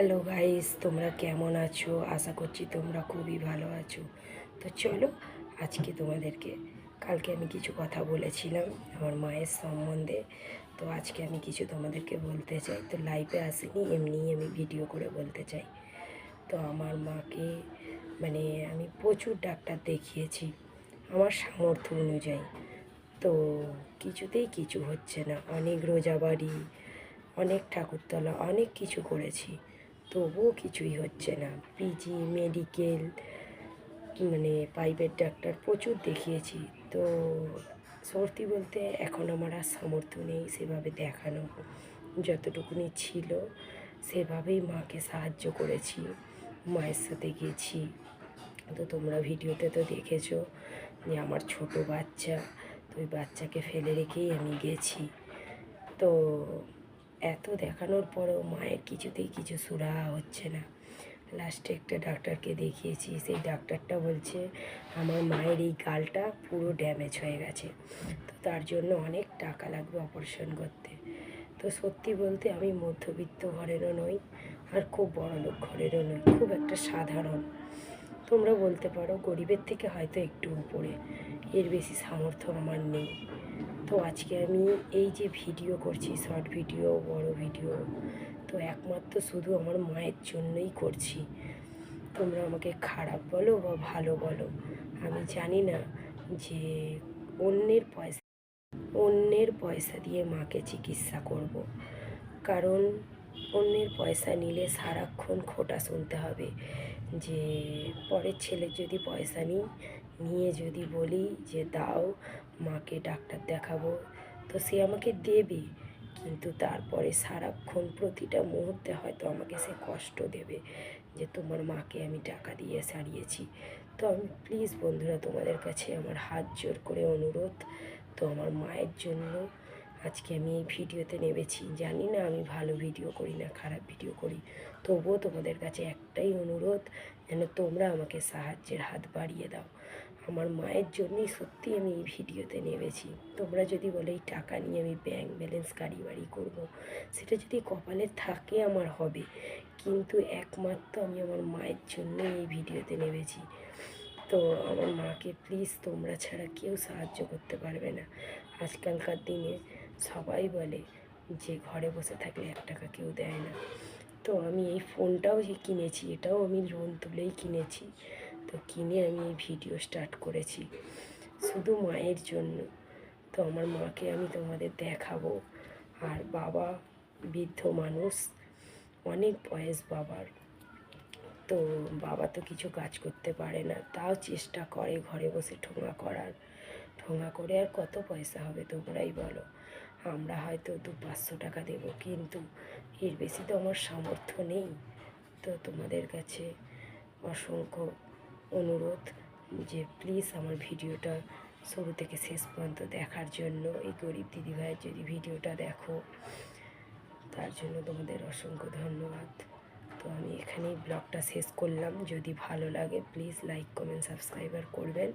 Hello guys, তোমরা কেমন আছো? আশা করছি তোমরা খুবই ভালো আছো। তো চলো, আজকে তোমাদেরকে কালকে আমি কিছু কথা বলেছিলাম আমার মায়ের সম্বন্ধে। তো আজকে আমি কিছু তোমাদেরকে বলতে চাই। তো লাইভে আসিনি, এমনিই আমি ভিডিও করে বলতে চাই। তো আমার মাকে মানে আমি প্রচুর ডাক্তার দেখিয়েছি আমার সামর্থ্য অনুযায়ী। তো কিছুতেই কিছু হচ্ছে না। অনেক রোজাবাড়ি, অনেক ঠাকুরতলা, অনেক কিছু করেছি, তবুও কিছুই হচ্ছে না। পিজি, মেডিকেল, মানে প্রাইভেট ডাক্তার প্রচুর দেখিয়েছি। তো সত্যি বলতে এখন আমার আর সামর্থ্য নেই সেভাবে দেখানো। যতটুকুনি ছিল সেভাবেই মাকে সাহায্য করেছি, মায়ের সাথে গেছি। তো তোমরা ভিডিওতে তো দেখেছো যে আমার ছোট বাচ্চা, তো ওই বাচ্চাকে ফেলে রেখেই আমি গেছি। তো এত দেখানোর পরেও মায়ের কিছুতেই কিছু সুরাহা হচ্ছে না। লাস্টে একটা ডাক্তারকে দেখিয়েছি, সেই ডাক্তারটা বলছে আমার মায়ের এই গালটা পুরো ড্যামেজ হয়ে গেছে, তো তার জন্য অনেক টাকা লাগবে অপারেশন করতে। তো সত্যি বলতে আমি মধ্যবিত্ত ঘরেরও নই, আর খুব বড়লোক ঘরেরও নই, খুব একটা সাধারণ। তোমরা বলতে পারো গরিবের থেকে হয়তো একটু উপরে, এর বেশি সামর্থ্য আমার নেই। তো আজকে আমি এই যে ভিডিও করছি, শর্ট ভিডিও, বড় ভিডিও, তো একমাত্র শুধু আমার মায়ের জন্যই করছি। তোমরা আমাকে খারাপ বলো বা ভালো বলো, আমি জানি না যে অন্যের পয়সা অন্যের পয়সা দিয়ে মাকে চিকিৎসা করব। কারণ অন্যের পয়সা নিলে সারাক্ষণ খোঁটা শুনতে হবে যে পরের ছেলের যদি পয়সা নিয়ে যদি বলি যে দাও মাকে ডাক্তার দেখাবো, তো সে আমাকে দেবে, কিন্তু তারপরে সারাক্ষণ প্রতিটা মুহূর্তে হয়তো আমাকে সে কষ্ট দেবে যে তোমার মাকে আমি টাকা দিয়ে সারিয়েছি। তো আমি প্লিজ বন্ধুরা, তোমাদের কাছে আমার হাত জোর করে অনুরোধ, তো আমার মায়ের জন্য আজকে আমি এই ভিডিওতে নেমেছি। জানি না আমি ভালো ভিডিও করি না খারাপ ভিডিও করি, তবুও তোমাদের কাছে একটাই অনুরোধ, যেন তোমরা আমাকে সাহায্যের হাত বাড়িয়ে দাও। আমার মায়ের জন্যই সত্যি আমি এই ভিডিওতে নেমেছি। তোমরা যদি বলে এই টাকা নিয়ে আমি ব্যাংক ব্যালেন্স গাড়ি বাড়ি করবো, সেটা যদি কপালে থাকে আমার হবে, কিন্তু একমাত্র আমি আমার মায়ের জন্যই এই ভিডিওতে নেমেছি। তো আমার মাকে প্লিজ তোমরা ছাড়া কেউ সাহায্য করতে পারবে না। আজকালকার দিনে সবাই বলে যে ঘরে বসে থাকলে 1 টাকা কেউ দেয় না। তো আমি এই ফোনটাও যে কিনেছি, এটাও আমি লোন তুলেই কিনেছি। তো কিনে আমি এই ভিডিও স্টার্ট করেছি শুধু মায়ের জন্য। তো আমার মাকে আমি তোমাদের দেখাবো। আর বাবা বৃদ্ধ মানুষ, অনেক বয়স বাবার। তো বাবা তো কিছু কাজ করতে পারে না, তাও চেষ্টা করে ঘরে বসে ঠোঙা করার। ঠোঙা করে আর কত পয়সা হবে তোমরাই বলো। আমরা হয়তো 200-500 টাকা দেবো, কিন্তু এর বেশি তো আমার সামর্থ্য নেই। তো তোমাদের কাছে অসংখ্য অনুরোধ যে প্লিজ আমার ভিডিওটা শুরু থেকে শেষ পর্যন্ত দেখার জন্য। এই গরিব দিদিভাইয়ের যদি ভিডিওটা দেখো, তার জন্য তোমাদের অসংখ্য ধন্যবাদ। তো আমি এখানেই ব্লগটা শেষ করলাম। যদি ভালো লাগে প্লিজ লাইক কমেন্ট সাবস্ক্রাইবার করবেন।